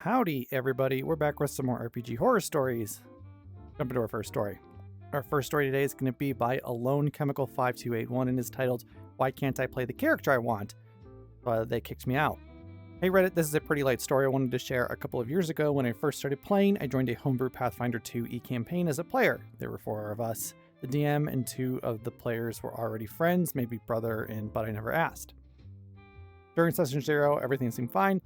Howdy, everybody. We're back with some more RPG horror stories. Jump into our first story. Our first story today is going to be by Alone Chemical 5281 and is titled, Why Can't I Play the Character I Want? They kicked me out. Hey Reddit, this is a pretty light story I wanted to share. A couple of years ago when I first started playing, I joined a homebrew Pathfinder 2 e-campaign as a player. There were 4 of us. The DM and 2 of the players were already friends, maybe brother but I never asked. During session 0, everything seemed fine.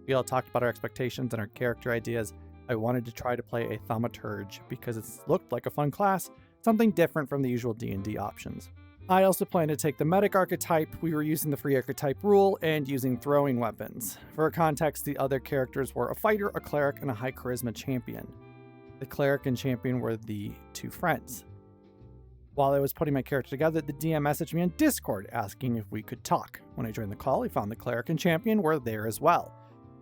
We all talked about our expectations and our character ideas. I wanted to try to play a thaumaturge because it looked like a fun class, something different from the usual D&D options. I also planned to take the medic archetype. We were using the free archetype rule and using throwing weapons. For context, the other characters were a fighter, a cleric, and a high charisma champion. The cleric and champion were the 2 friends. While I was putting my character together, the DM messaged me on Discord asking if we could talk. When I joined the call, I found the cleric and champion were there as well.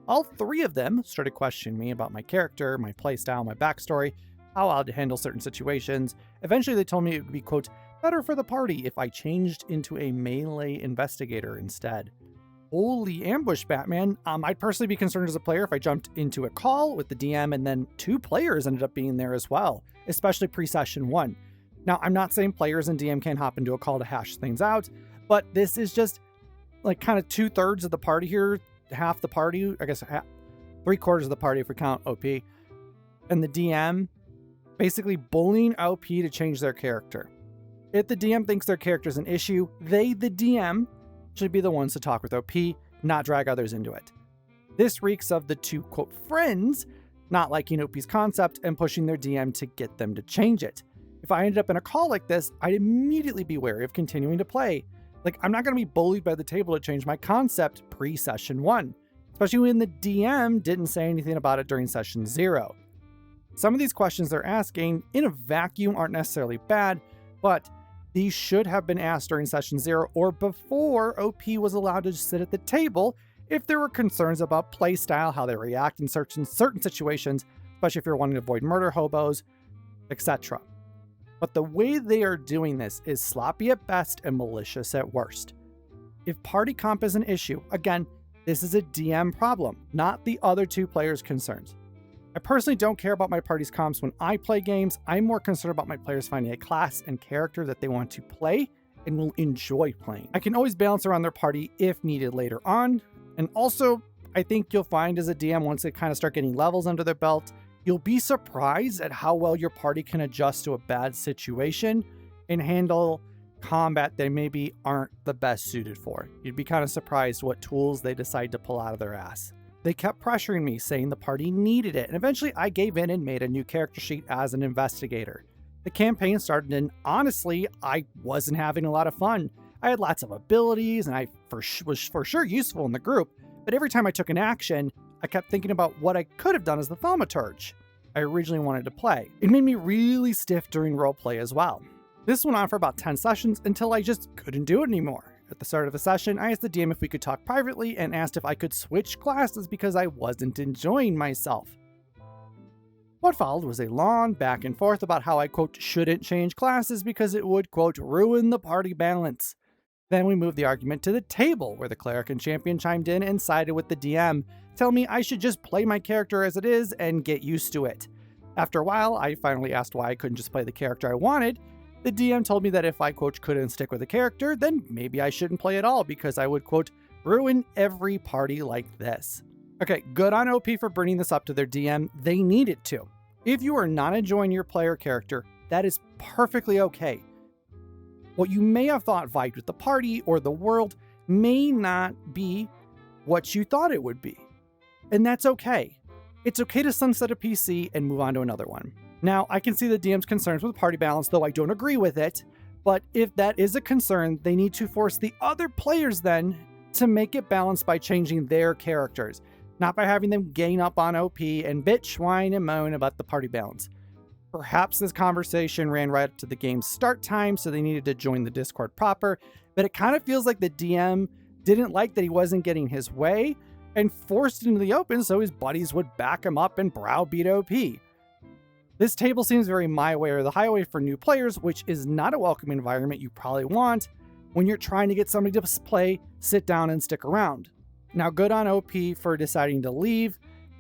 All 3 of them started questioning me about my character, my playstyle, my backstory, how I'd handle certain situations. Eventually they told me it would be, quote, better for the party if I changed into a melee investigator instead. Holy ambush, Batman. I'd personally be concerned as a player if I jumped into a call with the DM and then 2 players ended up being there as well, especially pre-session 1. Now, I'm not saying players and DM can't hop into a call to hash things out, but this is just like kind of 2/3 of the party here, half the party, I guess 3/4 of the party if we count OP, and the DM basically bullying OP to change their character. If the DM thinks their character is an issue, they, the DM, should be the ones to talk with OP, not drag others into it. This reeks of the 2, quote, friends not liking OP's concept and pushing their DM to get them to change it. If I ended up in a call like this, I'd immediately be wary of continuing to play. Like, I'm not going to be bullied by the table to change my concept pre-session 1, especially when the DM didn't say anything about it during session 0. Some of these questions they're asking in a vacuum aren't necessarily bad, but these should have been asked during session 0 or before OP was allowed to sit at the table if there were concerns about playstyle, how they react in certain situations, especially if you're wanting to avoid murder hobos, etc. But the way they are doing this is sloppy at best and malicious at worst. If party comp is an issue, again, this is a DM problem, not the other 2 players' concerns. I personally don't care about my party's comps when I play games. I'm more concerned about my players finding a class and character that they want to play and will enjoy playing. I can always balance around their party if needed later on. And also, I think you'll find as a DM, once they kind of start getting levels under their belt, you'll be surprised at how well your party can adjust to a bad situation and handle combat they maybe aren't the best suited for. You'd be kind of surprised what tools they decide to pull out of their ass. They kept pressuring me, saying the party needed it, and eventually I gave in and made a new character sheet as an investigator. The campaign started and honestly, I wasn't having a lot of fun. I had lots of abilities and I was for sure useful in the group, but every time I took an action, I kept thinking about what I could have done as the thaumaturge I originally wanted to play. It made me really stiff during roleplay as well. This went on for about 10 sessions until I just couldn't do it anymore. At the start of the session, I asked the DM if we could talk privately and asked if I could switch classes because I wasn't enjoying myself. What followed was a long back and forth about how I, quote, shouldn't change classes because it would, quote, ruin the party balance. Then we moved the argument to the table, where the cleric and champion chimed in and sided with the DM, telling me I should just play my character as it is and get used to it. After a while, I finally asked why I couldn't just play the character I wanted. The DM told me that if I, quote, couldn't stick with a character, then maybe I shouldn't play at all because I would, quote, ruin every party like this. Okay, good on OP for bringing this up to their DM. They needed to. If you are not enjoying your player character, that is perfectly okay. What you may have thought vibed with the party or the world may not be what you thought it would be. And that's okay. It's okay to sunset a PC and move on to another one. Now, I can see the DM's concerns with party balance, though I don't agree with it. But if that is a concern, they need to force the other players then to make it balanced by changing their characters, not by having them gain up on OP and bitch, whine, and moan about the party balance. Perhaps this conversation ran right up to the game's start time, so they needed to join the Discord proper, but it kind of feels like the DM didn't like that he wasn't getting his way and forced it into the open so his buddies would back him up and browbeat OP. This table seems very my way or the highway for new players, which is not a welcoming environment you probably want when you're trying to get somebody to play, sit down, and stick around. Now, good on OP for deciding to leave.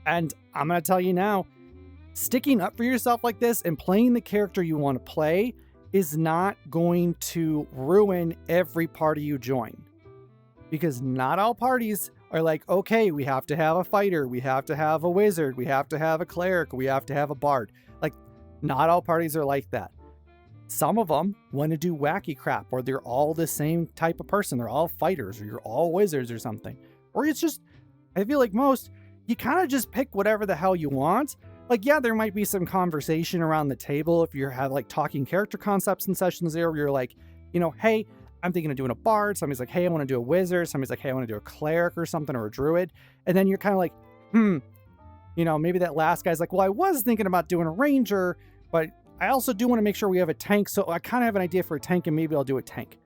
And I'm going to tell you now, sticking up for yourself like this and playing the character you want to play is not going to ruin every party you join. Because not all parties are like, okay, we have to have a fighter, we have to have a wizard, we have to have a cleric, we have to have a bard. Like, not all parties are like that. Some of them want to do wacky crap, or they're all the same type of person. They're all fighters, or you're all wizards or something. Or it's just, I feel like most, you kind of just pick whatever the hell you want. Like, yeah, there might be some conversation around the table if you have like talking character concepts in sessions there where you're like, you know, hey, I'm thinking of doing a bard. Somebody's like, hey, I want to do a wizard. Somebody's like, hey, I want to do a cleric or something, or a druid. And then you're kind of like, you know, maybe that last guy's like, well, I was thinking about doing a ranger, but I also do want to make sure we have a tank. So I kind of have an idea for a tank, and maybe I'll do a tank.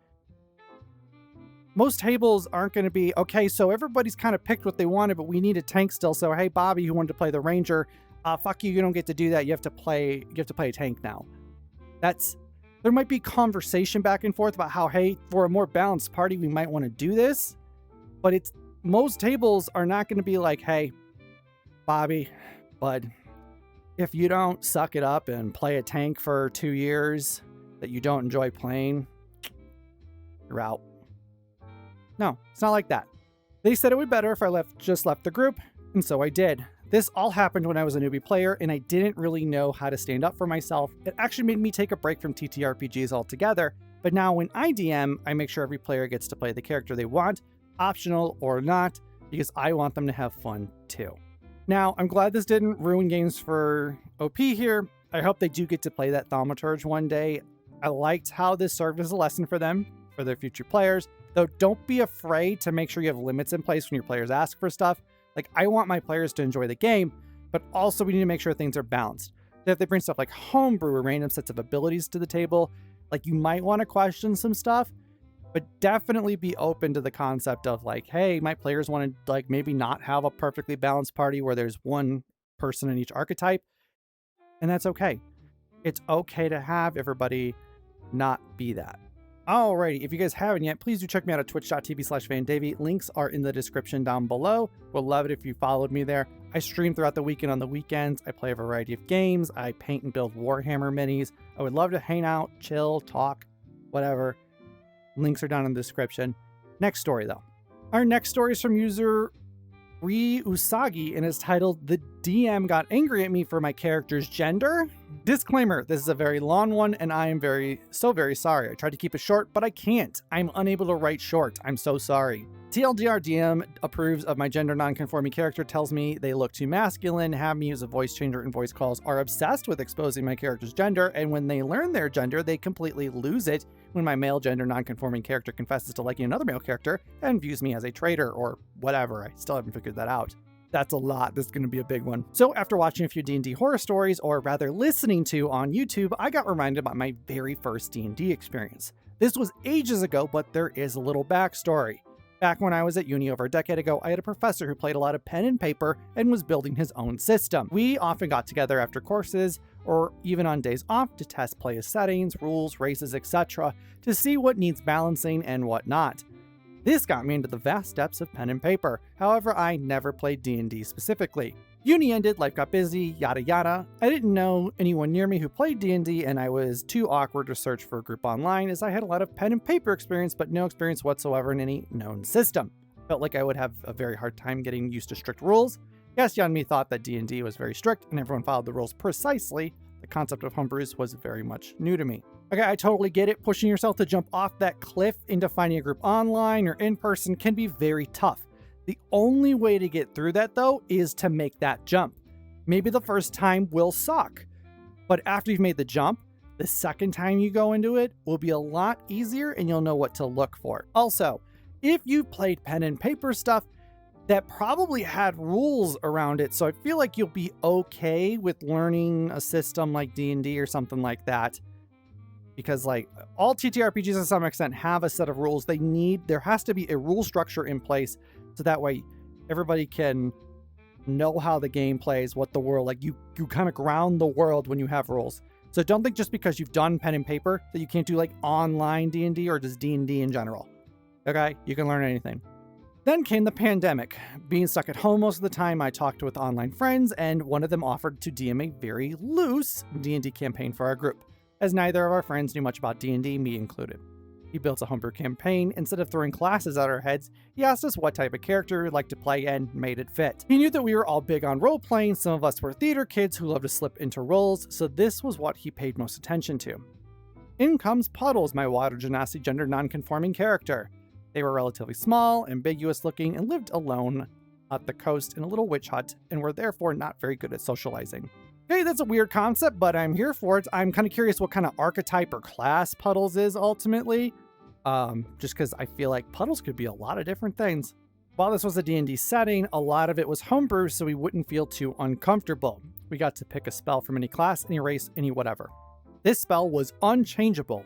Most tables aren't going to be, okay, so everybody's kind of picked what they wanted, but we need a tank still. So, hey, Bobby, who wanted to play the ranger, fuck you, you don't get to do that. You have to play a tank now. There might be conversation back and forth about how, hey, for a more balanced party, we might want to do this. But most tables are not going to be like, hey, Bobby, bud, if you don't suck it up and play a tank for 2 years that you don't enjoy playing, you're out. No, it's not like that. They said it would be better if I just left the group, and so I did. This all happened when I was a newbie player and I didn't really know how to stand up for myself. It actually made me take a break from TTRPGs altogether, but now when I DM, I make sure every player gets to play the character they want, optional or not, because I want them to have fun too. Now, I'm glad this didn't ruin games for OP here. I hope they do get to play that Thaumaturge one day. I liked how this served as a lesson for them, for their future players, though don't be afraid to make sure you have limits in place when your players ask for stuff. Like, I want my players to enjoy the game, but also we need to make sure things are balanced. That if they bring stuff like homebrew or random sets of abilities to the table, like, you might want to question some stuff, but definitely be open to the concept of like, hey, my players want to like maybe not have a perfectly balanced party where there's one person in each archetype, and that's okay. It's okay to have everybody not be that. Alrighty, if you guys haven't yet, please do check me out at twitch.tv/vandavy. Links are in the description down below. Would love it if you followed me there. I stream throughout the weekend on the weekends. I play a variety of games. I paint and build Warhammer minis. I would love to hang out, chill, talk, whatever. Links are down in the description. Next story, though. Our next story is from user Usagi and is titled, "The DM got angry at me for my character's gender." Disclaimer, this is a very long one and I am very sorry. I tried to keep it short, but I can't. I'm unable to write short. I'm so sorry. TLDR DM approves of my gender non-conforming character, tells me they look too masculine, have me use a voice changer and voice calls, are obsessed with exposing my character's gender, and when they learn their gender, they completely lose it when my male gender non-conforming character confesses to liking another male character and views me as a traitor or whatever. I still haven't figured that out. That's a lot. This is going to be a big one. So after watching a few D&D horror stories, or rather listening to on YouTube, I got reminded about my very first D&D experience. This was ages ago, but there is a little backstory. Back when I was at uni over a decade ago, I had a professor who played a lot of pen and paper and was building his own system. We often got together after courses or even on days off to test player settings, rules, races, etc. to see what needs balancing and what not. This got me into the vast depths of pen and paper. However, I never played D&D specifically. Uni ended, life got busy, yada yada. I didn't know anyone near me who played D&D, and I was too awkward to search for a group online as I had a lot of pen and paper experience but no experience whatsoever in any known system. Felt like I would have a very hard time getting used to strict rules. Yes, young me thought that D&D was very strict and everyone followed the rules precisely. The concept of homebrews was very much new to me. Okay, I totally get it. Pushing yourself to jump off that cliff into finding a group online or in person can be very tough. The only way to get through that, though, is to make that jump. Maybe the first time will suck, but after you've made the jump, the second time you go into it will be a lot easier and you'll know what to look for. Also, if you've played pen and paper stuff, that probably had rules around it, so I feel like you'll be okay with learning a system like D&D or something like that. Because like all TTRPGs to some extent have a set of rules. There has to be a rule structure in place so that way everybody can know how the game plays, what the world, like you kind of ground the world when you have rules. So don't think just because you've done pen and paper that you can't do like online D&D or just D&D in general. Okay, you can learn anything. Then came the pandemic. Being stuck at home most of the time, I talked with online friends, and one of them offered to DM a very loose D&D campaign for our group, as neither of our friends knew much about D&D, me included. He built a homebrew campaign. Instead of throwing classes at our heads, he asked us what type of character we'd like to play and made it fit. He knew that we were all big on role-playing, some of us were theater kids who love to slip into roles, so this was what he paid most attention to. In comes Puddles, my water genasi gender non-conforming character. They were relatively small, ambiguous looking, and lived alone at the coast in a little witch hut, and were therefore not very good at socializing. Okay, that's a weird concept, but I'm here for it. I'm kind of curious what kind of archetype or class Puddles is ultimately. Just because I feel like Puddles could be a lot of different things. While this was a D&D setting, a lot of it was homebrew, so we wouldn't feel too uncomfortable. We got to pick a spell from any class, any race, any whatever. This spell was unchangeable.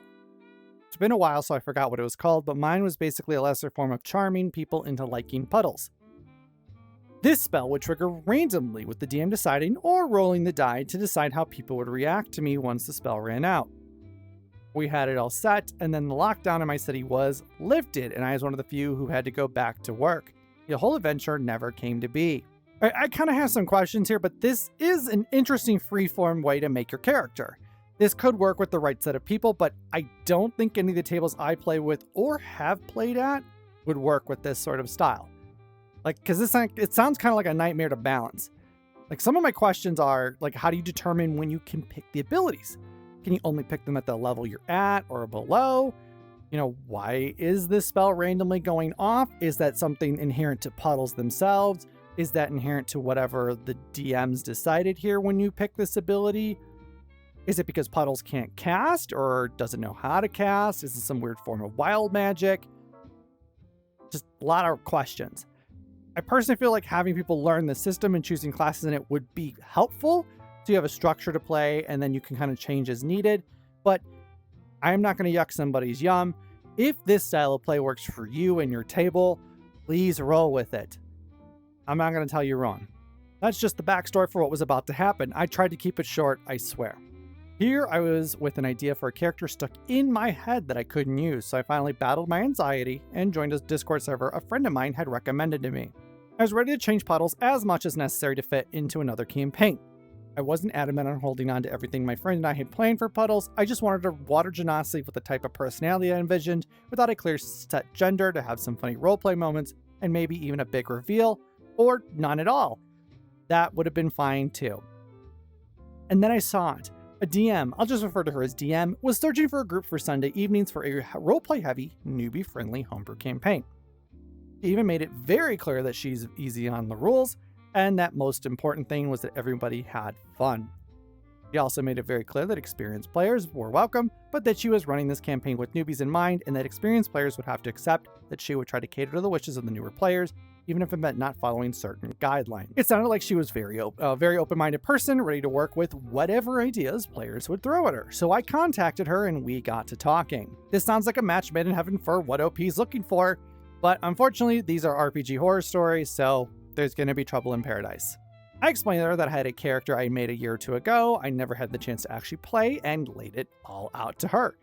It's been a while, so I forgot what it was called, but mine was basically a lesser form of charming people into liking Puddles. This spell would trigger randomly, with the DM deciding or rolling the die to decide how people would react to me once the spell ran out. We had it all set, and then the lockdown in my city was lifted, and I was one of the few who had to go back to work. The whole adventure never came to be. I kind of have some questions here, but this is an interesting freeform way to make your character. This could work with the right set of people, but I don't think any of the tables I play with or have played at would work with this sort of style. Because it sounds kind of like a nightmare to balance. Some of my questions are, how do you determine when you can pick the abilities? Can you only pick them at the level you're at or below? Why is this spell randomly going off? Is that something inherent to Puddles themselves? Is that inherent to whatever the DMs decided here when you pick this ability? Is it because Puddles can't cast or doesn't know how to cast? Is this some weird form of wild magic? Just a lot of questions. I personally feel like having people learn the system and choosing classes in it would be helpful, so you have a structure to play and then you can kind of change as needed. But I'm not going to yuck somebody's yum. If this style of play works for you and your table, please roll with it. I'm not going to tell you wrong. That's just the backstory for what was about to happen. I tried to keep it short, I swear. Here I was with an idea for a character stuck in my head that I couldn't use, so I finally battled my anxiety and joined a Discord server a friend of mine had recommended to me. I was ready to change Puddles as much as necessary to fit into another campaign. I wasn't adamant on holding on to everything my friend and I had planned for Puddles. I just wanted a water genasi with the type of personality I envisioned, without a clear set gender, to have some funny roleplay moments, and maybe even a big reveal, or none at all. That would have been fine too. And then I saw it. A DM, I'll just refer to her as DM, was searching for a group for Sunday evenings for a roleplay-heavy, newbie-friendly homebrew campaign. She even made it very clear that she's easy on the rules, and that most important thing was that everybody had fun. She also made it very clear that experienced players were welcome, but that she was running this campaign with newbies in mind, and that experienced players would have to accept that she would try to cater to the wishes of the newer players, even if it meant not following certain guidelines. It sounded like she was very open-minded person, ready to work with whatever ideas players would throw at her. So I contacted her and we got to talking. This sounds like a match made in heaven for what OP's looking for, but unfortunately these are RPG horror stories, so there's going to be trouble in paradise. I explained to her that I had a character I made a year or two ago, I never had the chance to actually play, and laid it all out to her.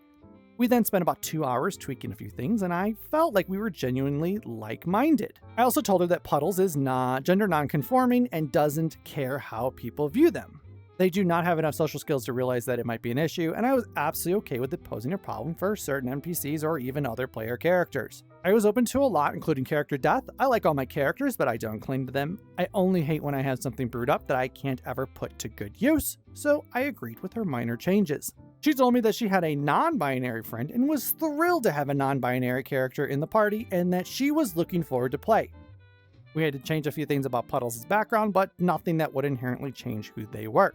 We then spent about 2 hours tweaking a few things, and I felt like we were genuinely like-minded. I also told her that Puddles is gender non-conforming and doesn't care how people view them. They do not have enough social skills to realize that it might be an issue, and I was absolutely okay with it posing a problem for certain NPCs or even other player characters. I was open to a lot, including character death. I like all my characters, but I don't cling to them. I only hate when I have something brewed up that I can't ever put to good use, so I agreed with her minor changes. She told me that she had a non-binary friend and was thrilled to have a non-binary character in the party, and that she was looking forward to play. We had to change a few things about Puddles' background, but nothing that would inherently change who they were.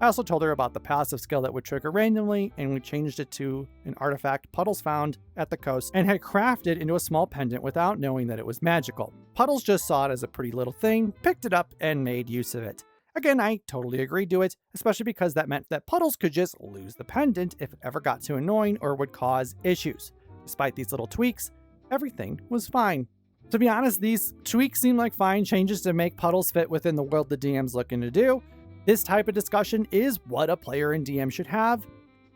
I also told her about the passive skill that would trigger randomly, and we changed it to an artifact Puddles found at the coast and had crafted into a small pendant without knowing that it was magical. Puddles just saw it as a pretty little thing, picked it up, and made use of it. Again, I totally agreed to it, especially because that meant that Puddles could just lose the pendant if it ever got too annoying or would cause issues. Despite these little tweaks, everything was fine. To be honest, these tweaks seem like fine changes to make Puddles fit within the world the DM's looking to do. This type of discussion is what a player and DM should have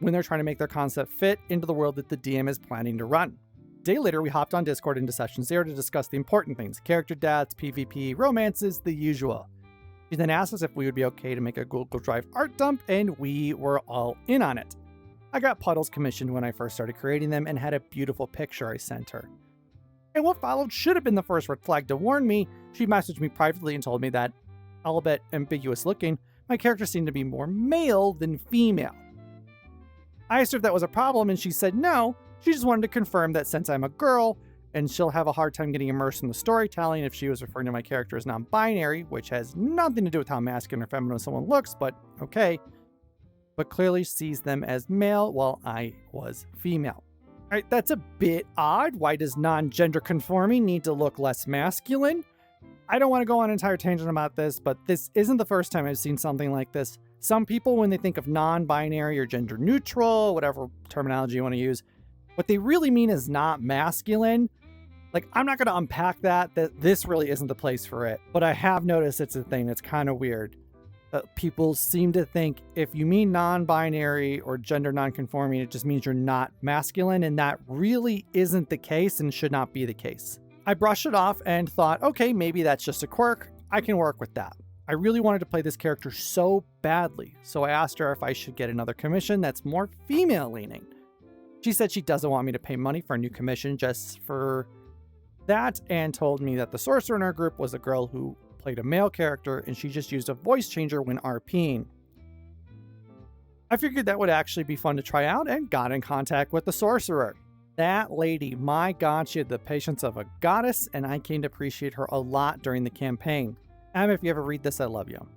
when they're trying to make their concept fit into the world that the DM is planning to run. day later, we hopped on Discord into session 0 to discuss the important things: character deaths, PvP, romances, the usual. She then asked us if we would be okay to make a Google Drive art dump, and we were all in on it. I got Puddles commissioned when I first started creating them and had a beautiful picture I sent her. And what followed should have been the first red flag to warn me. She messaged me privately and told me that, albeit ambiguous looking, my character seemed to be more male than female. I asked her if that was a problem, and she said no. She just wanted to confirm that since I'm a girl, and she'll have a hard time getting immersed in the storytelling if she was referring to my character as non-binary, which has nothing to do with how masculine or feminine someone looks, but okay. But clearly sees them as male while I was female. Alright, that's a bit odd. Why does non-gender conforming need to look less masculine? I don't want to go on an entire tangent about this, but this isn't the first time I've seen something like this. Some people, when they think of non-binary or gender neutral, whatever terminology you want to use, what they really mean is not masculine. Like, I'm not going to unpack that this really isn't the place for it. But I have noticed it's a thing that's kind of weird. People seem to think if you mean non-binary or gender non-conforming, it just means you're not masculine, and that really isn't the case and should not be the case. I brushed it off and thought, okay, maybe that's just a quirk. I can work with that. I really wanted to play this character so badly, so I asked her if I should get another commission that's more female-leaning. She said she doesn't want me to pay money for a new commission just for that, and told me that the sorcerer in our group was a girl who played a male character and she just used a voice changer when RPing. I figured that would actually be fun to try out and got in contact with the sorcerer. That lady, my god, she had the patience of a goddess, and I came to appreciate her a lot during the campaign. If you ever read this, I love you.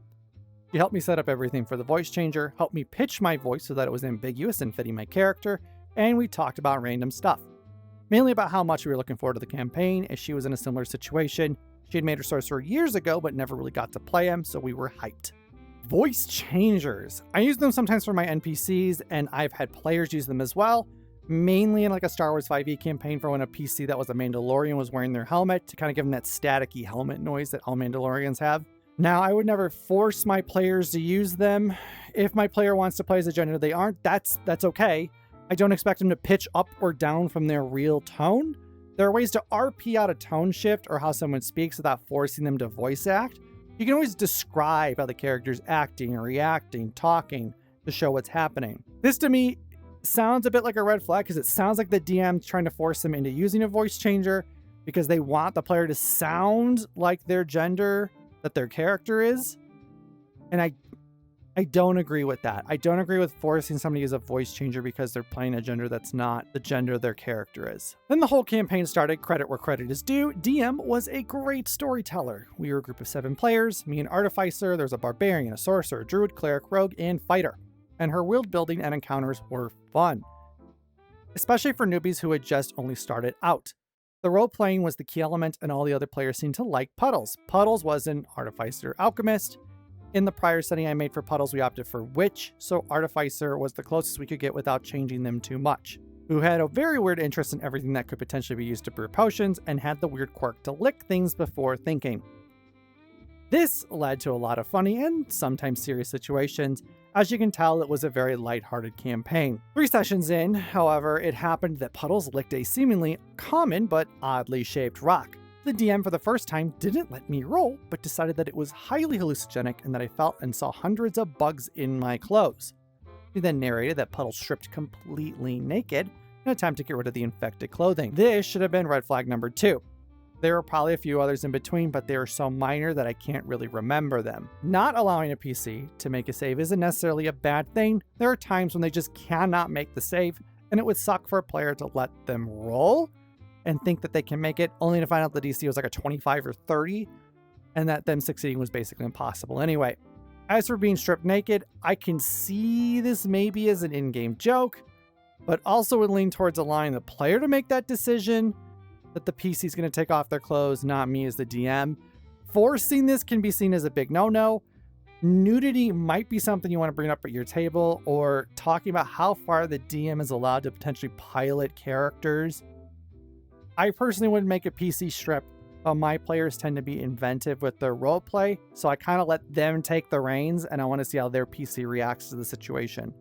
She helped me set up everything for the voice changer, helped me pitch my voice so that it was ambiguous and fitting my character, and we talked about random stuff. Mainly about how much we were looking forward to the campaign, as she was in a similar situation. She had made her sorcerer years ago, but never really got to play him, so we were hyped. Voice changers. I use them sometimes for my NPCs, and I've had players use them as well, mainly in like a Star Wars 5e campaign for when a PC that was a Mandalorian was wearing their helmet to kind of give them that staticky helmet noise that all Mandalorians have. Now, I would never force my players to use them. If my player wants to play as a gender they aren't, that's okay. I don't expect them to pitch up or down from their real tone. There are ways to RP out a tone shift or how someone speaks without forcing them to voice act. You can always describe how the character's acting or reacting, talking to show what's happening. This to me sounds a bit like a red flag because it sounds like the DM's trying to force them into using a voice changer because they want the player to sound like their gender that their character is. And I don't agree with that. I don't agree with forcing somebody to use a voice changer because they're playing a gender that's not the gender their character is. Then the whole campaign started, credit where credit is due. DM was a great storyteller. We were a group of 7 players, me an artificer, there's a barbarian, a sorcerer, druid, cleric, rogue, and fighter. And her world building and encounters were fun, especially for newbies who had just only started out. The role playing was the key element, and all the other players seemed to like Puddles. Puddles was an artificer alchemist. In the prior setting I made for Puddles, we opted for Witch, so Artificer was the closest we could get without changing them too much. Who had a very weird interest in everything that could potentially be used to brew potions, and had the weird quirk to lick things before thinking. This led to a lot of funny and sometimes serious situations. As you can tell, it was a very lighthearted campaign. 3 sessions in, however, it happened that Puddles licked a seemingly common but oddly shaped rock. The DM for the first time didn't let me roll, but decided that it was highly hallucinogenic and that I felt and saw hundreds of bugs in my clothes. He then narrated that Puddles stripped completely naked in an attempt to get rid of the infected clothing. This should have been red flag number 2. There were probably a few others in between, but they were so minor that I can't really remember them. Not allowing a PC to make a save isn't necessarily a bad thing. There are times when they just cannot make the save, and it would suck for a player to let them roll and think that they can make it, only to find out the DC was like a 25 or 30, and that them succeeding was basically impossible anyway. As for being stripped naked, I can see this maybe as an in-game joke, but also would lean towards allowing the player to make that decision that the PC is going to take off their clothes, not me as the DM. Forcing this can be seen as a big no-no. Nudity might be something you want to bring up at your table, or talking about how far the DM is allowed to potentially pilot characters. I personally wouldn't make a PC strip, but my players tend to be inventive with their roleplay, so I kind of let them take the reins, and I want to see how their PC reacts to the situation.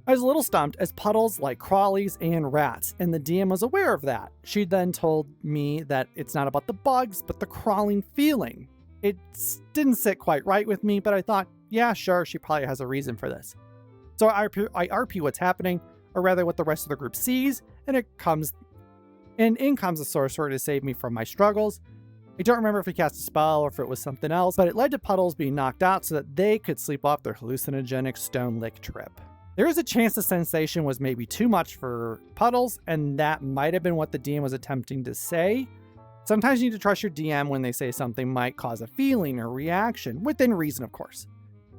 I was a little stumped as puddles like crawlies and rats, and the DM was aware of that. She then told me that it's not about the bugs, but the crawling feeling. It didn't sit quite right with me, but I thought, yeah, sure, she probably has a reason for this. So I RP what's happening, or rather what the rest of the group sees, and in comes the sorcerer to save me from my struggles. I don't remember if he cast a spell or if it was something else, but it led to puddles being knocked out so that they could sleep off their hallucinogenic stone lick trip. There is a chance the sensation was maybe too much for puddles, and that might have been what the DM was attempting to say. Sometimes you need to trust your DM when they say something might cause a feeling or reaction, within reason, of course.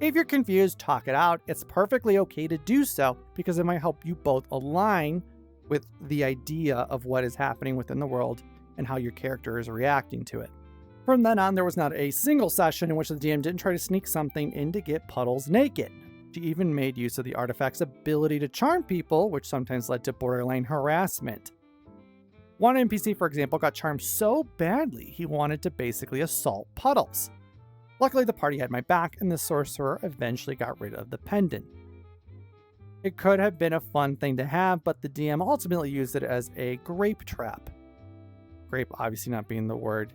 If you're confused, talk it out. It's perfectly okay to do so because it might help you both align with the idea of what is happening within the world and how your character is reacting to it. From then on, there was not a single session in which the DM didn't try to sneak something in to get puddles naked. She even made use of the artifact's ability to charm people, which sometimes led to borderline harassment. One NPC, for example, got charmed so badly he wanted to basically assault puddles. Luckily, the party had my back, and the sorcerer eventually got rid of the pendant. It could have been a fun thing to have, but the DM ultimately used it as a grape trap. Grape obviously not being the word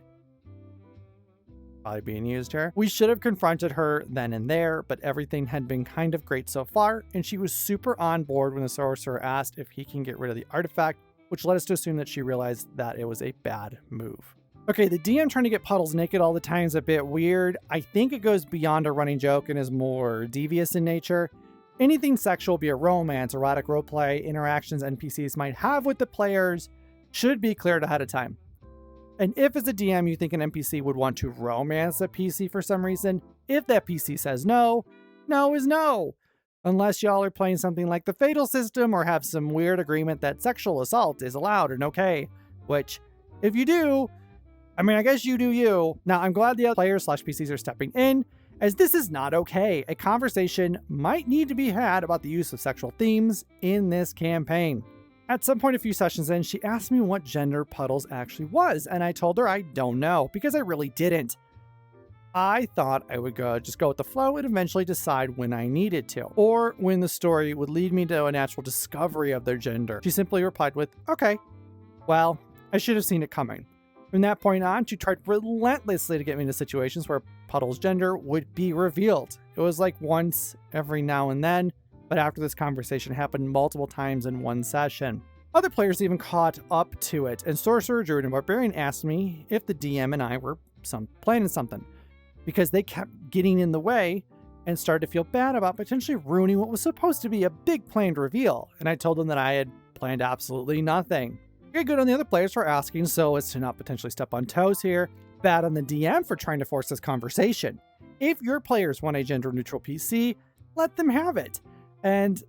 probably being used here. We should have confronted her then and there, but everything had been kind of great so far, and she was super on board when the sorcerer asked if he can get rid of the artifact, which led us to assume that she realized that it was a bad move. Okay, the DM trying to get puddles naked all the time is a bit weird. I think it goes beyond a running joke and is more devious in nature. Anything sexual, be it romance, erotic roleplay, interactions NPCs might have with the players, should be cleared ahead of time. And if as a DM you think an NPC would want to romance a PC for some reason, if that PC says no, no is no. Unless y'all are playing something like the Fatal System or have some weird agreement that sexual assault is allowed and okay. Which, if you do, I guess you do you. Now, I'm glad the other players / PCs are stepping in, as this is not okay. A conversation might need to be had about the use of sexual themes in this campaign. At some point a few sessions in, she asked me what gender Puddles actually was, and I told her I don't know, because I really didn't. I thought I would just go with the flow and eventually decide when I needed to, or when the story would lead me to a natural discovery of their gender. She simply replied with, okay. Well, I should have seen it coming. From that point on, she tried relentlessly to get me into situations where Puddle's gender would be revealed. It was like once every now and then, but after this conversation happened multiple times in one session. Other players even caught up to it, and Sorcerer, Druid, and Barbarian asked me if the DM and I were planning something, because they kept getting in the way and started to feel bad about potentially ruining what was supposed to be a big planned reveal, and I told them that I had planned absolutely nothing. Good on the other players for asking so as to not potentially step on toes here. Bad on the DM for trying to force this conversation. If your players want a gender-neutral PC, let them have it. And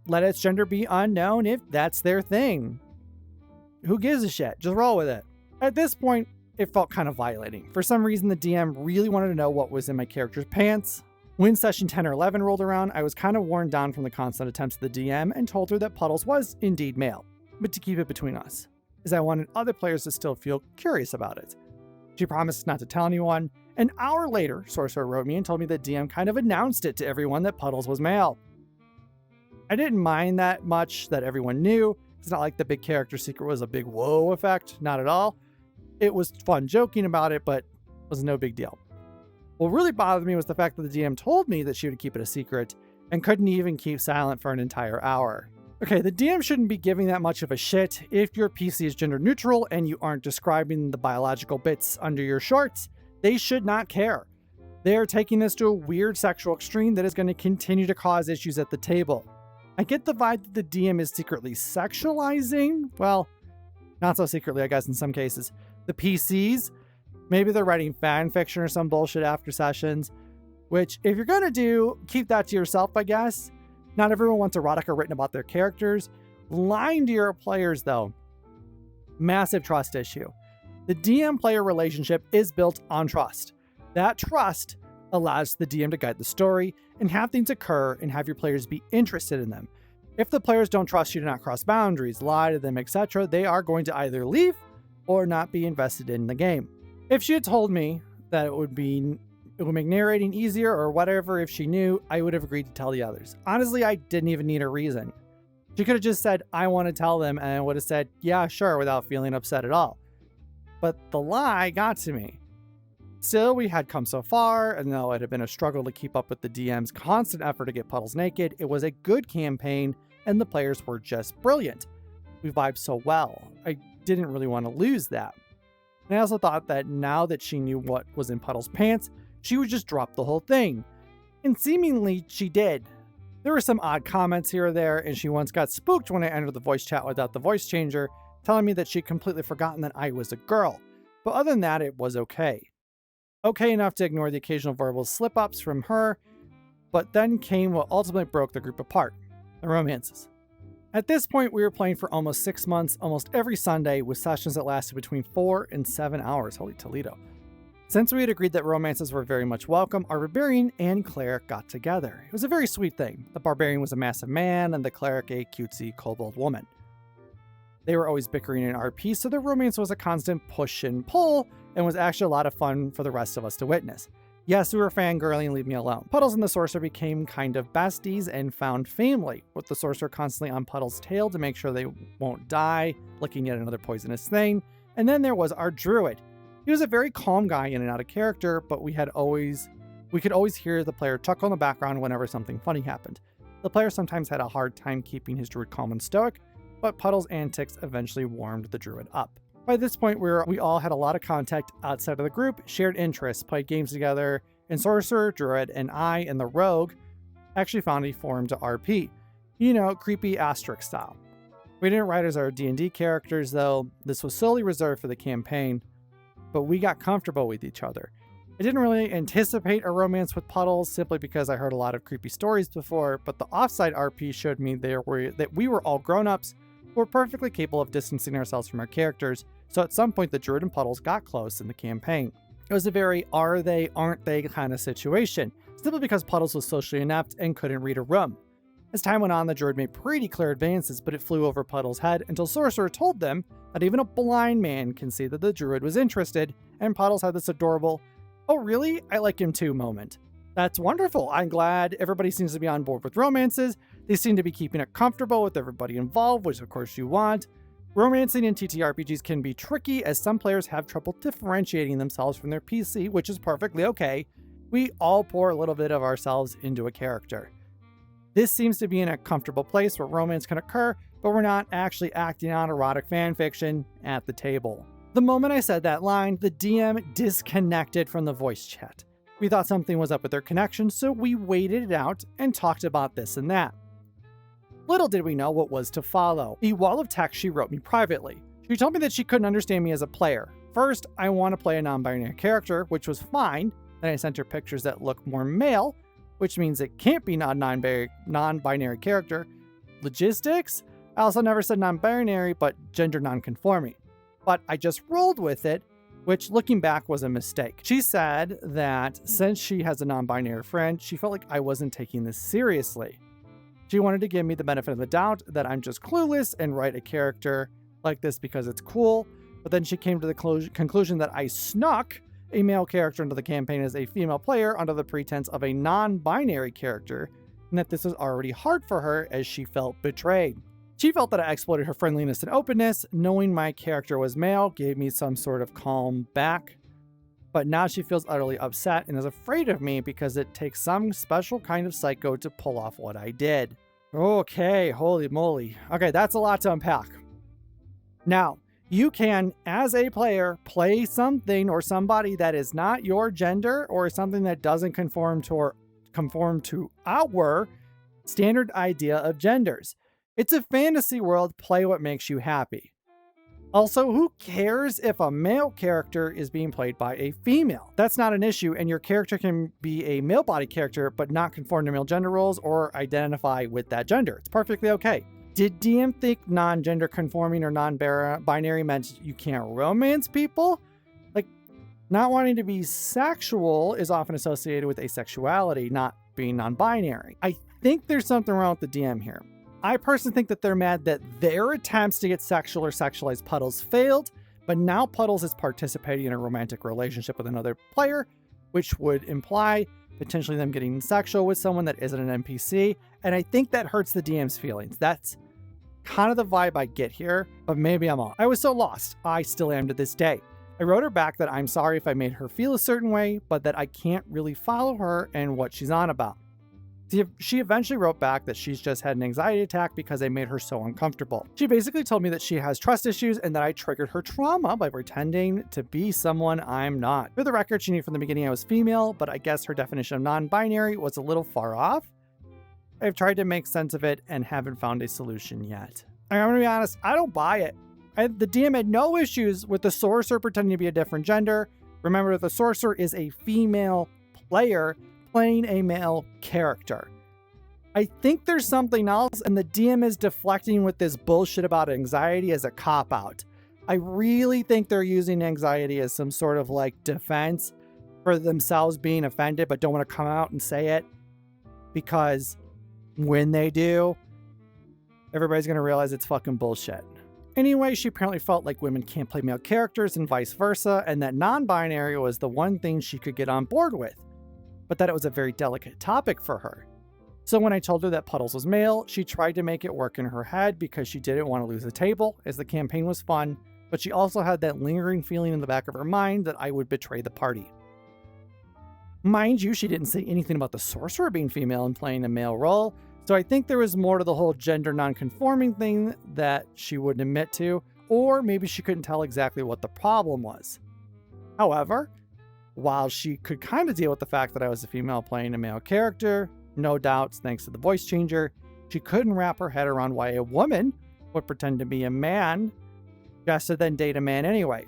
let its gender be unknown if that's their thing. Who gives a shit? Just roll with it. At this point, it felt kind of violating. For some reason, the DM really wanted to know what was in my character's pants. When session 10 or 11 rolled around, I was kind of worn down from the constant attempts of the DM and told her that Puddles was indeed male, but to keep it between us, as I wanted other players to still feel curious about it. She promised not to tell anyone. An hour later, Sorcerer wrote me and told me that DM kind of announced it to everyone that Puddles was male. I didn't mind that much that everyone knew. It's not like the big character secret was a big whoa effect, not at all. It was fun joking about it, but was no big deal. What really bothered me was the fact that the DM told me that she would keep it a secret and couldn't even keep silent for an entire hour. Okay, the DM shouldn't be giving that much of a shit if your PC is gender neutral and you aren't describing the biological bits under your shorts. They should not care. They are taking this to a weird sexual extreme that is going to continue to cause issues at the table. I get the vibe that the DM is secretly sexualizing. Well, not so secretly, I guess, in some cases. The PCs, maybe they're writing fan fiction or some bullshit after sessions, which if you're going to do, keep that to yourself, I guess. Not everyone wants erotica written about their characters. Lying to your players, though. Massive trust issue. The DM-player relationship is built on trust. That trust allows the DM to guide the story and have things occur and have your players be interested in them. If the players don't trust you to not cross boundaries, lie to them, etc., they are going to either leave or not be invested in the game. If she had told me that it would be It would make narrating easier or whatever. If she knew, I would have agreed to tell the others. Honestly, I didn't even need a reason. She could have just said, I want to tell them, and I would have said, yeah, sure, without feeling upset at all. But the lie got to me. Still, we had come so far, and though it had been a struggle to keep up with the DM's constant effort to get Puddles naked, it was a good campaign, and the players were just brilliant. We vibed so well. I didn't really want to lose that. And I also thought that now that she knew what was in Puddles' pants, she would just drop the whole thing. And seemingly, she did. There were some odd comments here or there, and she once got spooked when I entered the voice chat without the voice changer, telling me that she'd completely forgotten that I was a girl. But other than that, it was okay. Okay enough to ignore the occasional verbal slip-ups from her, but then came what ultimately broke the group apart, the romances. At this point, we were playing for almost 6 months, almost every Sunday, with sessions that lasted between 4 and 7 hours. Holy Toledo. Since we had agreed that romances were very much welcome, our barbarian and cleric got together. It was a very sweet thing. The barbarian was a massive man, and the cleric a cutesy kobold woman. They were always bickering in RP, so their romance was a constant push and pull, and was actually a lot of fun for the rest of us to witness. Yes, we were fangirling, leave me alone. Puddles and the sorcerer became kind of besties and found family, with the sorcerer constantly on Puddles' tail to make sure they won't die, licking yet another poisonous thing. And then there was our druid. He was a very calm guy in and out of character, but we could always hear the player chuckle in the background whenever something funny happened. The player sometimes had a hard time keeping his druid calm and stoic, but Puddles' antics eventually warmed the druid up. By this point, we all had a lot of contact outside of the group, shared interests, played games together, and Sorcerer, Druid, and I and the Rogue actually found a forum to RP. You know, creepy asterisk style. We didn't write as our D&D characters, though. This was solely reserved for the campaign, but we got comfortable with each other. I didn't really anticipate a romance with Puddles simply because I heard a lot of creepy stories before, but the offside RP showed me that we were all grown-ups who were perfectly capable of distancing ourselves from our characters, so at some point the Druid and Puddles got close in the campaign. It was a very are they, aren't they kind of situation, simply because Puddles was socially inept and couldn't read a room. As time went on, the Druid made pretty clear advances, but it flew over Puddles' head until Sorcerer told them that even a blind man can see that the Druid was interested, and Puddles had this adorable, oh really, I like him too moment. That's wonderful. I'm glad everybody seems to be on board with romances. They seem to be keeping it comfortable with everybody involved, which of course you want. Romancing in TTRPGs can be tricky as some players have trouble differentiating themselves from their PC, which is perfectly okay. We all pour a little bit of ourselves into a character. This seems to be in a comfortable place where romance can occur, but we're not actually acting out erotic fanfiction at the table. The moment I said that line, the DM disconnected from the voice chat. We thought something was up with their connection, so we waited it out and talked about this and that. Little did we know what was to follow. The wall of text she wrote me privately. She told me that she couldn't understand me as a player. First, I want to play a non-binary character, which was fine. Then I sent her pictures that look more male, which means it can't be non-binary character. Logistics? I also never said non-binary, but gender non-conforming. But I just rolled with it, which looking back was a mistake. She said that since she has a non-binary friend, she felt like I wasn't taking this seriously. She wanted to give me the benefit of the doubt that I'm just clueless and write a character like this because it's cool, but then she came to the conclusion that I snuck a male character into the campaign as a female player under the pretense of a non-binary character, and that this was already hard for her as she felt betrayed. She felt that I exploited her friendliness and openness. Knowing my character was male gave me some sort of calm back, but now she feels utterly upset and is afraid of me because it takes some special kind of psycho to pull off what I did. Okay, holy moly. Okay, that's a lot to unpack. Now, you can, as a player, play something or somebody that is not your gender or something that doesn't conform to our standard idea of genders. It's a fantasy world, play what makes you happy. Also, who cares if a male character is being played by a female? That's not an issue, and your character can be a male body character but not conform to male gender roles or identify with that gender. It's perfectly okay. Did DM think non-gender conforming or non-binary meant you can't romance people? Like, not wanting to be sexual is often associated with asexuality, not being non-binary. I think there's something wrong with the DM here. I personally think that they're mad that their attempts to get sexual or sexualized Puddles failed, but now Puddles is participating in a romantic relationship with another player, which would imply potentially them getting sexual with someone that isn't an NPC. And I think that hurts the DM's feelings. That's kind of the vibe I get here, but maybe I'm wrong. I was so lost. I still am to this day. I wrote her back that I'm sorry if I made her feel a certain way, but that I can't really follow her and what she's on about. She eventually wrote back that she's just had an anxiety attack because I made her so uncomfortable. She basically told me that she has trust issues and that I triggered her trauma by pretending to be someone I'm not. For the record, she knew from the beginning I was female, but I guess her definition of non-binary was a little far off. I've tried to make sense of it and haven't found a solution yet. I'm gonna be honest, I don't buy it. The DM had no issues with the sorcerer pretending to be a different gender. Remember, the sorcerer is a female player playing a male character. I think there's something else, and the DM is deflecting with this bullshit about anxiety as a cop-out. I really think they're using anxiety as some sort of like defense for themselves being offended, but don't want to come out and say it, because when they do, everybody's going to realize it's fucking bullshit. Anyway, she apparently felt like women can't play male characters and vice versa, and that non-binary was the one thing she could get on board with, but that it was a very delicate topic for her. So when I told her that Puddles was male, she tried to make it work in her head because she didn't want to lose the table, as the campaign was fun, but she also had that lingering feeling in the back of her mind that I would betray the party. Mind you, she didn't say anything about the sorcerer being female and playing a male role, so I think there was more to the whole gender non-conforming thing that she wouldn't admit to, or maybe she couldn't tell exactly what the problem was. However, while she could kind of deal with the fact that I was a female playing a male character, no doubts thanks to the voice changer, she couldn't wrap her head around why a woman would pretend to be a man just to then date a man anyway.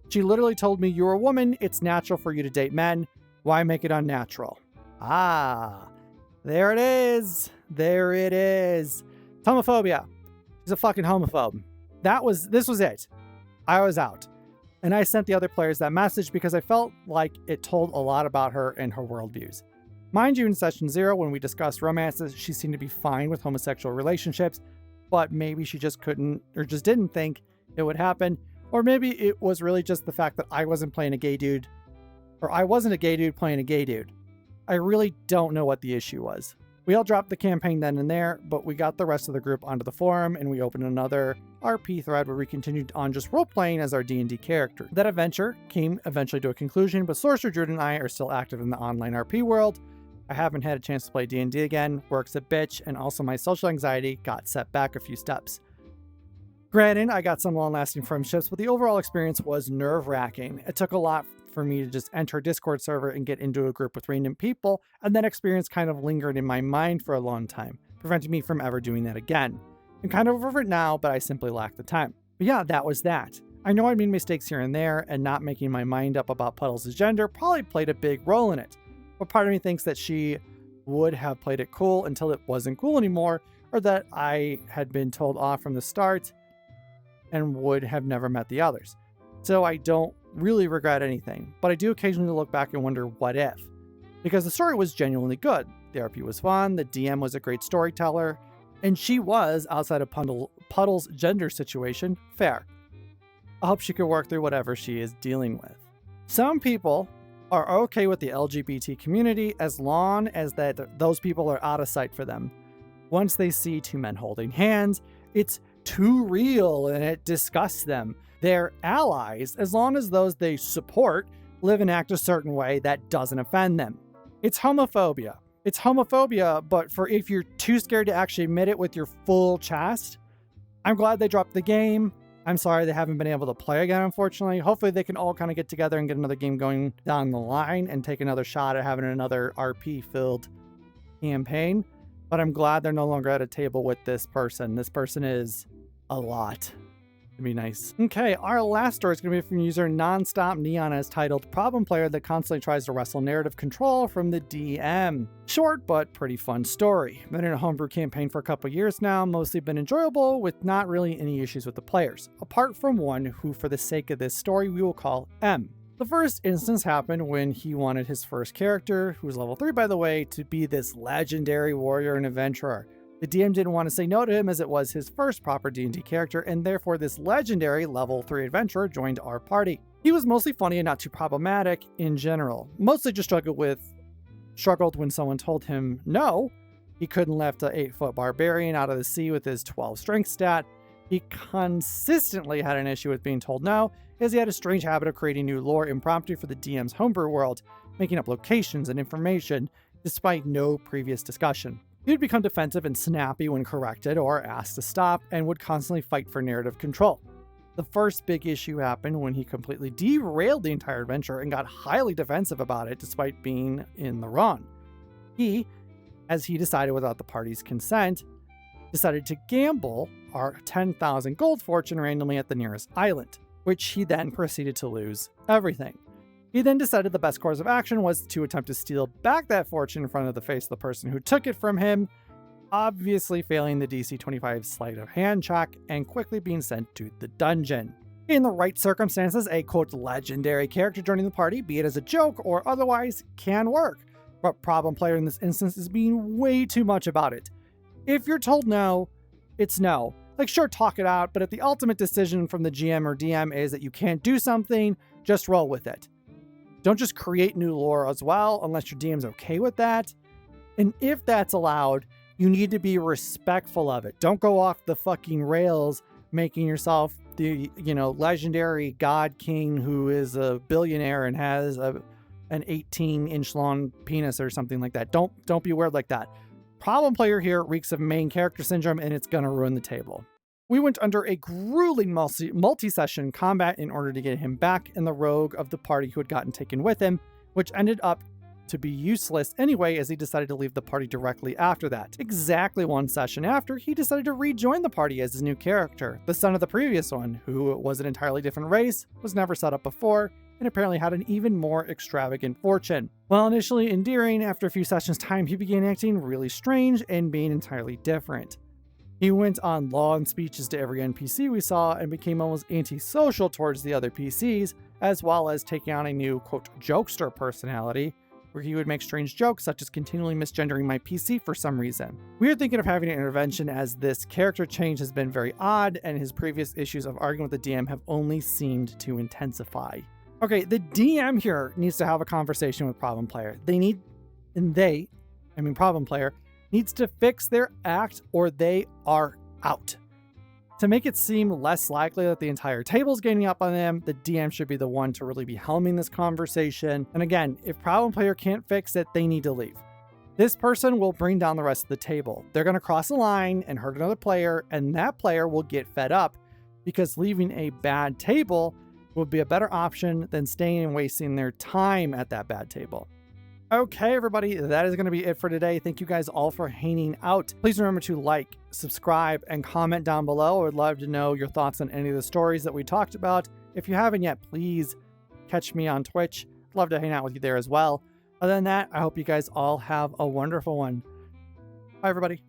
She literally told me, "You're a woman, it's natural for you to date men. Why make it unnatural?" Ah, there it is. There it is. It's homophobia. She's a fucking homophobe. This was it. I was out. And I sent the other players that message because I felt like it told a lot about her and her worldviews. Mind you, in session 0, when we discussed romances, she seemed to be fine with homosexual relationships, but maybe she just couldn't or just didn't think it would happen. Or maybe it was really just the fact that I wasn't playing a gay dude, or I wasn't a gay dude playing a gay dude. I really don't know what the issue was. We all dropped the campaign then and there, but we got the rest of the group onto the forum and we opened another RP thread where we continued on just role-playing as our D&D character. That adventure came eventually to a conclusion, but Sorcerer Druid and I are still active in the online RP world. I haven't had a chance to play D&D again, work's a bitch, and also my social anxiety got set back a few steps. Granted, I got some long-lasting friendships, but the overall experience was nerve-wracking. It took a lot for me to just enter a Discord server and get into a group with random people, and that experience kind of lingered in my mind for a long time, preventing me from ever doing that again. I'm kind of over it now, but I simply lack the time. But yeah, that was that. I know I made mistakes here and there, and not making my mind up about Puddles' gender probably played a big role in it. But part of me thinks that she would have played it cool until it wasn't cool anymore, or that I had been told off from the start and would have never met the others. So I don't really regret anything, but I do occasionally look back and wonder what if. Because the story was genuinely good. The RP was fun, the DM was a great storyteller, and she was, outside of Puddle's gender situation, fair. I hope she could work through whatever she is dealing with. Some people are okay with the LGBT community as long as those people are out of sight for them. Once they see two men holding hands, it's too real and it disgusts them. They're allies as long as those they support live and act a certain way that doesn't offend them. It's homophobia. It's homophobia, but for if you're too scared to actually admit it with your full chest. I'm glad they dropped the game. I'm sorry they haven't been able to play again, unfortunately. Hopefully they can all kind of get together and get another game going down the line and take another shot at having another RP-filled campaign. But I'm glad they're no longer at a table with this person. This person is a lot. It'd be nice. Okay, our last story is going to be from user Nonstop Neon, as titled Problem Player That Constantly Tries to Wrestle Narrative Control from the DM. Short but pretty fun story. Been in a homebrew campaign for a couple years now, mostly been enjoyable with not really any issues with the players, apart from one who, for the sake of this story, we will call M. The first instance happened when he wanted his first character, who was level 3 by the way, to be this legendary warrior and adventurer. The DM didn't want to say no to him as it was his first proper D&D character, and therefore this legendary level 3 adventurer joined our party. He was mostly funny and not too problematic in general. Mostly just struggled when someone told him no. He couldn't lift a 8-foot barbarian out of the sea with his 12 strength stat. He consistently had an issue with being told no, as he had a strange habit of creating new lore impromptu for the DM's homebrew world, making up locations and information despite no previous discussion. He would become defensive and snappy when corrected or asked to stop, and would constantly fight for narrative control. The first big issue happened when he completely derailed the entire adventure and got highly defensive about it despite being in the wrong. He, as he decided without the party's consent, decided to gamble our 10,000 gold fortune randomly at the nearest island, which he then proceeded to lose everything. He then decided the best course of action was to attempt to steal back that fortune in front of the face of the person who took it from him, obviously failing the DC 25 sleight of hand check and quickly being sent to the dungeon. In the right circumstances, a quote legendary character joining the party, be it as a joke or otherwise, can work. But problem player in this instance is being way too much about it. If you're told no, it's no. Like, sure, talk it out, but if the ultimate decision from the GM or DM is that you can't do something, just roll with it. Don't just create new lore as well, unless your DM's okay with that. And if that's allowed, you need to be respectful of it. Don't go off the fucking rails, making yourself the, legendary god king who is a billionaire and has an 18-inch long penis or something like that. Don't be weird like that. Problem player here reeks of main character syndrome, and it's gonna ruin the table. We went under a grueling multi-session combat in order to get him back and the rogue of the party who had gotten taken with him, which ended up to be useless anyway as he decided to leave the party directly after that. Exactly one session after, he decided to rejoin the party as his new character, the son of the previous one, who was an entirely different race, was never set up before, and apparently had an even more extravagant fortune. While initially endearing, after a few sessions' time, he began acting really strange and being entirely different. He went on long speeches to every NPC we saw and became almost antisocial towards the other PCs, as well as taking on a new, quote, jokester personality, where he would make strange jokes such as continually misgendering my PC for some reason. We are thinking of having an intervention as this character change has been very odd and his previous issues of arguing with the DM have only seemed to intensify. Okay, the DM here needs to have a conversation with problem player. Problem player needs to fix their act or they are out. To make it seem less likely that the entire table's gaining up on them, the DM should be the one to really be helming this conversation. And again, if problem player can't fix it, they need to leave. This person will bring down the rest of the table. They're going to cross a line and hurt another player, and that player will get fed up because leaving a bad table would be a better option than staying and wasting their time at that bad table. Okay, everybody, that is going to be it for today. Thank you guys all for hanging out. Please remember to like, subscribe, and comment down below. I would love to know your thoughts on any of the stories that we talked about. If you haven't yet, please catch me on Twitch. I'd love to hang out with you there as well. Other than that, I hope you guys all have a wonderful one. Bye, everybody.